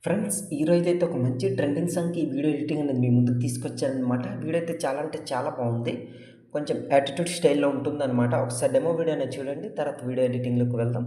Friends ఈరోజైతే ఒక మంచి ట్రెండింగ్ సాంగ్‌కి వీడియో ఎడిటింగ్ అనేది మీ ముందుకు తీసుకొచ్చాననమాట. వీడియో అయితే చాలా అంటే చాలా బాగుంది. కొంచెం యాటిట్యూడ్ స్టైల్‌లో ఉంటుందనమాట. ఒకసారి డెమో వీడియో అనేది చూడండి. తర్వాత వీడియో ఎడిటింగ్‌లోకి వెళ్దాం.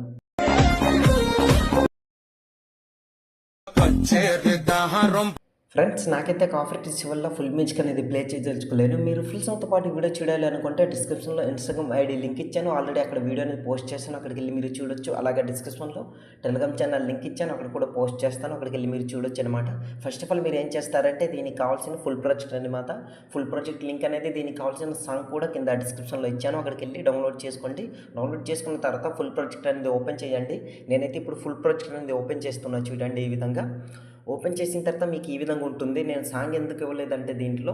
ఫ్రెండ్స్ నాకైతే కాఫర్ టీసీ వల్ల ఫుల్ మ్యూజిక్ అనేది ప్లే చేయదలుచుకోలేను. మీరు ఫుల్ సాంగ్‌తో పాటు వీడియో చూడాలి అనుకుంటే డిస్క్రిప్షన్‌లో ఇన్‌స్టాగ్రామ్ ఐడీ లింక్ ఇచ్చాను. ఆల్రెడీ అక్కడ వీడియో అనేది పోస్ట్ చేశాను. అక్కడికెళ్ళి మీరు చూడొచ్చు. అలాగే డిస్క్రిప్షన్‌లో టెలిగ్రామ్ ఛానల్ లింక్ ఇచ్చాను. అక్కడ కూడా పోస్ట్ చేస్తాను. అక్కడికెళ్ళి మీరు చూడొచ్చనమాట. ఫస్ట్ ఆఫ్ ఆల్ మీరు ఏం చేస్తారంటే దీనికి కావాల్సిన ఫుల్ ప్రాజెక్ట్ అనమాట. ఫుల్ ప్రాజెక్ట్ లింక్ అనేది దీనికి కావాల్సిన సాంగ్ కూడా కింద డిస్క్రిప్షన్‌లో ఇచ్చాను. అక్కడికెళ్ళి డౌన్లోడ్ చేసుకోండి. డౌన్లోడ్ చేసుకున్న తర్వాత ఫుల్ ప్రాజెక్ట్ అనేది ఓపెన్ చేయండి. నేనైతే ఇప్పుడు ఫుల్ ప్రాజెక్ట్ అనేది ఓపెన్ చేస్తున్నా చూడండి ఈ విధంగా. ఓపెన్ చేసిన తర్వాత మీకు ఈ విధంగా ఉంటుంది. నేను సాంగ్ ఎందుకు ఇవ్వలేదంటే దీంట్లో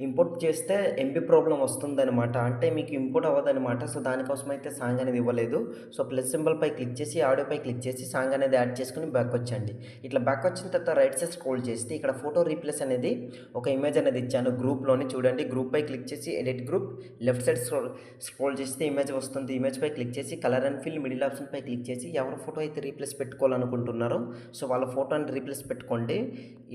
ఇంపోర్ట్ చేస్తే ఎంబీ ప్రాబ్లమ్ వస్తుందనమాట. అంటే మీకు ఇంపోర్ట్ అవ్వదనమాట. సో దానికోసం అయితే సాంగ్ అనేది ఇవ్వలేదు. సో ప్లస్ సింబల్పై క్లిక్ చేసి ఆడియోపై క్లిక్ చేసి సాంగ్ అనేది యాడ్ చేసుకుని బ్యాక్ వచ్చండి. ఇట్లా బ్యాక్ వచ్చిన తర్వాత రైట్ సైడ్ స్క్రోల్ చేస్తే ఇక్కడ ఫోటో రీప్లేస్ అనేది ఒక ఇమేజ్ అనేది ఇచ్చాను గ్రూప్లోని చూడండి. గ్రూప్పై క్లిక్ చేసి edit group left side scroll చేస్తే ఇమేజ్ వస్తుంది. ఇమేజ్పై క్లిక్ చేసి కలర్ అండ్ ఫిల్ మిడిల్ ఆప్షన్పై క్లిక్ చేసి ఎవరి ఫోటో అయితే రీప్లేస్ పెట్టుకోవాలనుకుంటున్నారో సో వాళ్ళ ఫోటోని రీప్లేస్ పెట్టుకోండి.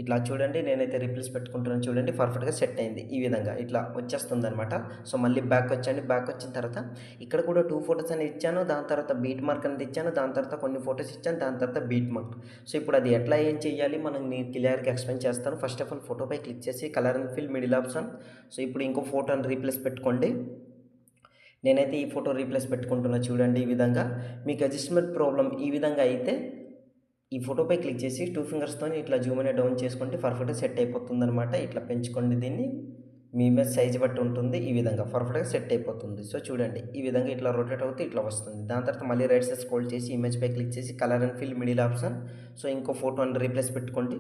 ఇట్లా చూడండి నేనైతే రీప్లేస్ పెట్టుకుంటున్నాను చూడండి. పర్ఫెక్ట్గా సెట్ అయింది. ఈ విధంగా ఇట్లా వచ్చేస్తుంది అనమాట. సో మళ్ళీ బ్యాక్ వచ్చండి. బ్యాక్ వచ్చిన తర్వాత ఇక్కడ కూడా 2 ఫోటోస్ అనేది ఇచ్చాను. దాని తర్వాత బీట్ మార్క్ అనేది ఇచ్చాను. దాని తర్వాత కొన్ని ఫోటోస్ ఇచ్చాను. దాని తర్వాత బీట్ మార్క్. సో ఇప్పుడు అది ఎట్లా ఏం చేయాలి నేను క్లియర్గా ఎక్స్ప్లెయిన్ చేస్తాను. ఫస్ట్ ఆఫ్ ఆల్ ఫోటోపై క్లిక్ చేసి colour and fill middle option. So ఇప్పుడు ఇంకో ఫోటోని రీప్లేస్ పెట్టుకోండి. నేనైతే ఈ ఫోటో రీప్లేస్ పెట్టుకుంటున్నా చూడండి ఈ విధంగా. మీకు అడ్జస్ట్మెంట్ ప్రాబ్లం ఈ విధంగా అయితే ఈ ఫోటోపై క్లిక్ చేసి 2 ఫింగర్స్‌తో ఇట్లా జూమ్ అనేది డౌన్ చేసుకుంటే పర్ఫెక్ట్‌గా సెట్ అయిపోతుందనమాట. ఇట్లా పెంచుకోండి దీన్ని. మీ ఇమేజ్ సైజ్ బట్టి ఉంటుంది. ఈ విధంగా పర్ఫెక్ట్‌గా సెట్ అయిపోతుంది. సో చూడండి ఈ విధంగా ఇట్లా రొటేట్ అవుతే ఇట్లా వస్తుంది. దాని తర్వాత మళ్ళీ రైట్ సైడ్ స్క్రోల్ చేసి ఇమేజ్‌పై క్లిక్ చేసి colour and fill middle option. So ఇంకో ఫోటోని రీప్లేస్ పెట్టుకోండి.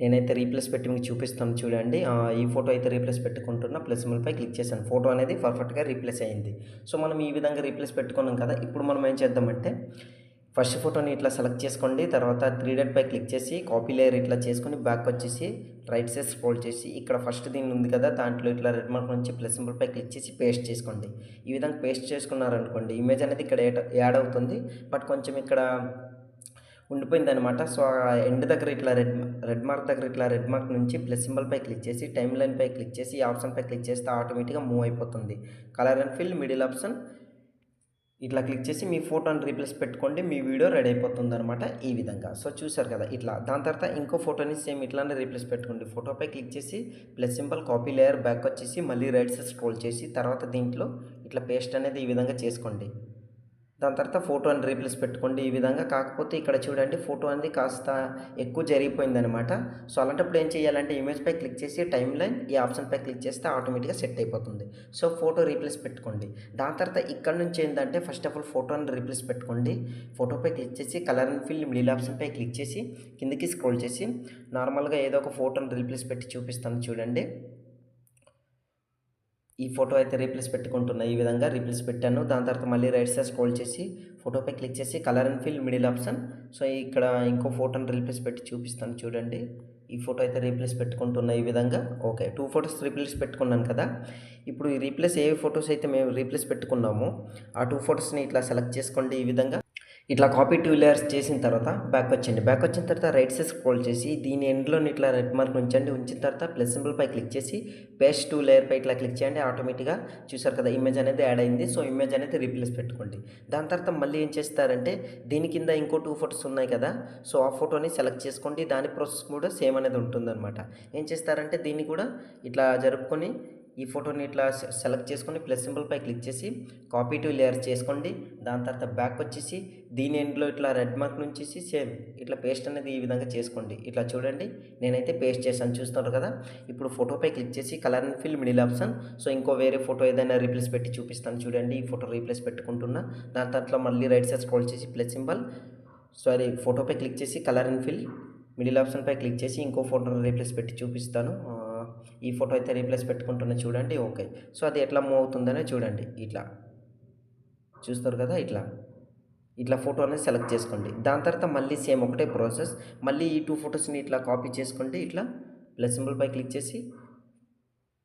నేనైతే రీప్లేస్ పెట్టి మీకు చూపిస్తాను చూడండి. ఈ ఫోటో అయితే రీప్లేస్ పెట్టుకుంటున్నా. ప్లస్ సింబల్‌పై క్లిక్ చేశాను. ఫోటో అనేది పర్ఫెక్ట్‌గా రీప్లేస్ అయింది. సో మనం ఈ విధంగా రీప్లేస్ పెట్టుకున్నాం కదా! ఇప్పుడు మనం ఏం చేద్దామంటే ఫస్ట్ ఫోటోని ఇట్లా సెలెక్ట్ చేసుకోండి. తర్వాత 3 డాట్‌పై క్లిక్ చేసి కాపీ లేయర్ ఇట్లా చేసుకొని బ్యాక్ వచ్చేసి రైట్ సైడ్ స్క్రోల్ చేసి ఇక్కడ ఫస్ట్ దీని ఉంది కదా! దాంట్లో ఇట్లా రెడ్ మార్క్ నుంచి ప్లస్ సింబల్‌పై క్లిక్ చేసి పేస్ట్ చేసుకోండి. ఈ విధంగా పేస్ట్ చేసుకున్నారనుకోండి ఇమేజ్ అనేది ఇక్కడ యాడ్ అవుతుంది. బట్ కొంచెం ఇక్కడ ఉండిపోయిందనమాట. సో ఆ ఎండ్ దగ్గర ఇట్లా రెడ్ మార్క్ దగ్గర ఇట్లా రెడ్ మార్క్ నుంచి ప్లస్ సింబల్‌పై క్లిక్ చేసి టైమ్ లైన్‌పై క్లిక్ చేసి ఈ ఆప్షన్‌పై క్లిక్ చేస్తే ఆటోమేటిక్‌గా మూవ్ అయిపోతుంది. Colour and fill middle option ఇట్లా క్లిక్ చేసి మీ ఫోటోని రీప్లేస్ పెట్టుకోండి. మీ వీడియో రెడీ అయిపోతుందనమాట ఈ విధంగా. సో చూసారు కదా ఇట్లా. దాని తర్వాత ఇంకో ఫోటోని సేమ్ ఇట్లానే రీప్లేస్ పెట్టుకోండి. ఫోటోపై క్లిక్ చేసి plus symbol copy layer back వచ్చేసి మళ్ళీ రైట్ సైడ్ స్క్రోల్ చేసి తర్వాత దీంట్లో ఇట్లా పేస్ట్ అనేది ఈ విధంగా చేసుకోండి. దాని తర్వాత ఫోటోని రీప్లేస్ పెట్టుకోండి ఈ విధంగా. కాకపోతే ఇక్కడ చూడండి ఫోటో అనేది కాస్త ఎక్కువ జరిగిపోయిందనమాట. సో అలాంటప్పుడు ఏం చేయాలంటే ఇమేజ్‌పై క్లిక్ చేసి టైమ్ లైన్ ఈ ఆప్షన్‌పై క్లిక్ చేస్తే ఆటోమేటిక్‌గా సెట్ అయిపోతుంది. సో ఫోటో రీప్లేస్ పెట్టుకోండి. దాని తర్వాత ఇక్కడ నుంచి ఏందంటే ఫస్ట్ ఆఫ్ ఆల్ ఫోటోని రీప్లేస్ పెట్టుకోండి. ఫోటోపై క్లిక్ చేసి కలర్ అండ్ ఫిల్ మిడిల్ ఆప్షన్‌పై క్లిక్ చేసి కిందకి స్క్రోల్ చేసి నార్మల్‌గా ఏదో ఒక ఫోటోని రీప్లేస్ పెట్టి చూపిస్తాను చూడండి. ఈ ఫోటో అయితే రీప్లేస్ పెట్టుకుంటున్నా. ఈ విధంగా రీప్లేస్ పెట్టాను. దాని తర్వాత మళ్ళీ రైట్ సైడ్ స్క్రోల్ చేసి ఫోటోపై క్లిక్ చేసి colour and fill middle option. So ఇక్కడ ఇంకో ఫోటోని రీప్లేస్ పెట్టి చూపిస్తాను చూడండి. ఈ ఫోటో అయితే రీప్లేస్ పెట్టుకుంటున్నా ఈ విధంగా. ఓకే. 2 ఫోటోస్ రీప్లేస్ పెట్టుకున్నాను కదా! ఇప్పుడు ఈ రీప్లేస్ ఏ ఫోటోస్ అయితే మేము రీప్లేస్ పెట్టుకున్నామో ఆ 2 ఫోటోస్‌ని ఇట్లా సెలెక్ట్ చేసుకోండి ఈ విధంగా. ఇట్లా కాపీ 2 లేయర్స్ చేసిన తర్వాత బ్యాక్ వచ్చండి. బ్యాక్ వచ్చిన తర్వాత రైట్ సైడ్ స్క్రోల్ చేసి దీని ఎండ్‌లోని ఇట్లా రెడ్ మార్క్ ఉంచండి. ఉంచిన తర్వాత ప్లస్ సింబల్‌పై క్లిక్ చేసి పేస్ట్ టు లేయర్‌పై ఇట్లా క్లిక్ చేయండి. ఆటోమేటిక్‌గా చూసారు కదా ఇమేజ్ అనేది యాడ్ అయింది. సో ఇమేజ్ అనేది రీప్లేస్ పెట్టుకోండి. దాని తర్వాత మళ్ళీ ఏం చేస్తారంటే దీని కింద ఇంకో 2 ఫోటోస్ ఉన్నాయి కదా! సో ఆ ఫోటోని సెలెక్ట్ చేసుకోండి. దాని ప్రాసెస్ కూడా సేమ్ అనేది ఉంటుందన్నమాట. ఏం చేస్తారంటే దీన్ని కూడా ఇట్లా జరుపుకొని ఈ ఫోటోని ఇట్లా సెలెక్ట్ చేసుకొని ప్లస్ సింబల్‌పై క్లిక్ చేసి కాపీ టు లేయర్ చేసుకోండి. దాని తర్వాత బ్యాక్ వచ్చేసి దీని ఎండ్‌లో ఇట్లా రెడ్ మార్క్ నుంచేసి సేమ్ ఇట్లా పేస్ట్ అనేది ఈ విధంగా చేసుకోండి. ఇట్లా చూడండి నేనైతే పేస్ట్ చేశాను చూస్తున్నారు కదా! ఇప్పుడు ఫోటోపై క్లిక్ చేసి colour and fill middle option. So ఇంకో వేరే ఫోటో ఏదైనా రీప్లేస్ పెట్టి చూపిస్తాను చూడండి. ఈ ఫోటో రీప్లేస్ పెట్టుకుంటున్నా. దాని తర్వాత మళ్ళీ రైట్ సైడ్ స్క్రోల్ చేసి ప్లస్ సింబల్ ఫోటోపై క్లిక్ చేసి కలర్ అండ్ ఫిల్ మిడిల్ ఆప్షన్‌పై క్లిక్ చేసి ఇంకో ఫోటోని రీప్లేస్ పెట్టి చూపిస్తాను. ఈ ఫోటో అయితే రీప్లేస్ పెట్టుకుంటున్నా చూడండి. ఓకే. సో అది ఎట్లా మూవ్ అవుతుందనే చూడండి. ఇట్లా చూస్తారు కదా ఇట్లా. ఇట్లా ఫోటో అనేది సెలెక్ట్ చేసుకోండి. దాని తర్వాత మళ్ళీ సేమ్ ఒకటే ప్రాసెస్. మళ్ళీ ఈ 2 ఫోటోస్‌ని ఇట్లా కాపీ చేసుకోండి. ఇట్లా ప్లస్ సింబల్‌పై క్లిక్ చేసి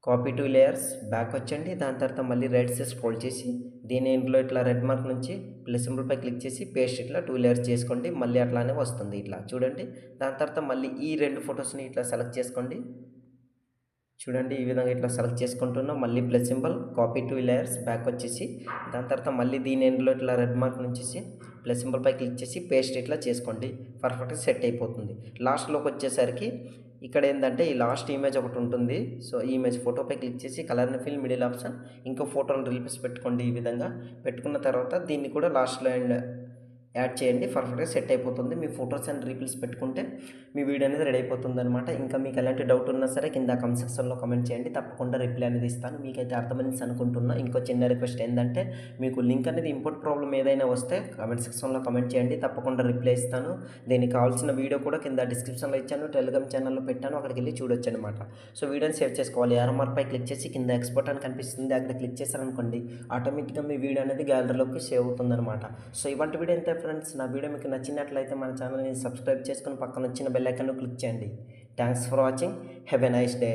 కాపీ 2 లేయర్స్ బ్యాక్ వచ్చండి. దాని తర్వాత మళ్ళీ రైట్ సైడ్ స్క్రోల్ చేసి దీని ఎండ్లో ఇట్లా రెడ్ మార్క్ నుంచి ప్లస్ సింబల్పై క్లిక్ చేసి పేస్ట్ ఇట్లా 2 లేయర్స్ చేసుకోండి. మళ్ళీ అట్లానే వస్తుంది ఇట్లా చూడండి. దాని తర్వాత మళ్ళీ ఈ 2 ఫొటోస్ని ఇట్లా సెలెక్ట్ చేసుకోండి. చూడండి ఈ విధంగా ఇట్లా సెలెక్ట్ చేసుకుంటున్నాం. మళ్ళీ plus symbol copy 2 layers back వచ్చేసి దాని తర్వాత మళ్ళీ దీని ఎండ్లో ఇట్లా రెడ్ మార్క్ నుంచి ప్లస్ సింబల్పై క్లిక్ చేసి పేస్ట్ ఇట్లా చేసుకోండి. పర్ఫెక్ట్గా సెట్ అయిపోతుంది. లాస్ట్లోకి వచ్చేసరికి ఇక్కడ ఏంటంటే ఈ లాస్ట్ ఇమేజ్ ఒకటి ఉంటుంది. సో ఈ ఇమేజ్ ఫోటోపై క్లిక్ చేసి కలర్ని ఫిల్ మిడిల్ ఆప్షన్ ఇంకో ఫోటోని రిలీజ్ పెట్టుకోండి. ఈ విధంగా పెట్టుకున్న తర్వాత దీన్ని కూడా లాస్ట్లో యాడ్ చేయండి. పర్ఫెక్ట్గా సెట్ అయిపోతుంది. మీ ఫొటోస్ అండ్ రీఫిల్స్ పెట్టుకుంటే మీ వీడియో అనేది రెడీ అయిపోతుంది అనమాట. ఇంకా మీకు ఎలాంటి డౌట్ ఉన్నా సరే కింద కామెంట్ సెక్షన్లో కామెంట్ చేయండి. తప్పకుండా రిప్లై అనేది ఇస్తాను. మీకైతే అర్థమైంది అనుకుంటున్నా. ఇంకో చిన్న రిక్వెస్ట్ ఏంటంటే మీకు లింక్ అనేది ఇంపోర్ట్ ప్రాబ్లం ఏదైనా వస్తే కామెంట్ సెక్షన్లో కామెంట్ చేయండి. తప్పకుండా రిప్లై ఇస్తాను. దీనికి కావాల్సిన వీడియో కూడా కింద డిస్క్రిప్షన్లో ఇచ్చాను. టెలిగ్రామ్ ఛానల్లో పెట్టాను. అక్కడికి వెళ్ళి చూడొచ్చు అనమాట. సో వీడియోని సేవ్ చేసుకోవాలి. ఆర్ఎంఆర్పై క్లిక్ చేసి కింద ఎక్స్పోర్ట్ అని కనిపిస్తుంది. అక్కడ క్లిక్ చేశారనుకోండి ఆటోమేటిక్గా మీ వీడియో అనేది గ్యాలరీలోకి సేవ్ అవుతుందన్నమాట. సో ఇవాంటి వీడియో ఎంత ఫ్రెండ్స్, నా వీడియో మీకు నచ్చినట్లయితే మన ఛానల్ని సబ్స్క్రైబ్ చేసుకుని పక్కన వచ్చిన బెల్ ఐకాన్ క్లిక్ చేయండి. Thanks for watching. Have a nice day.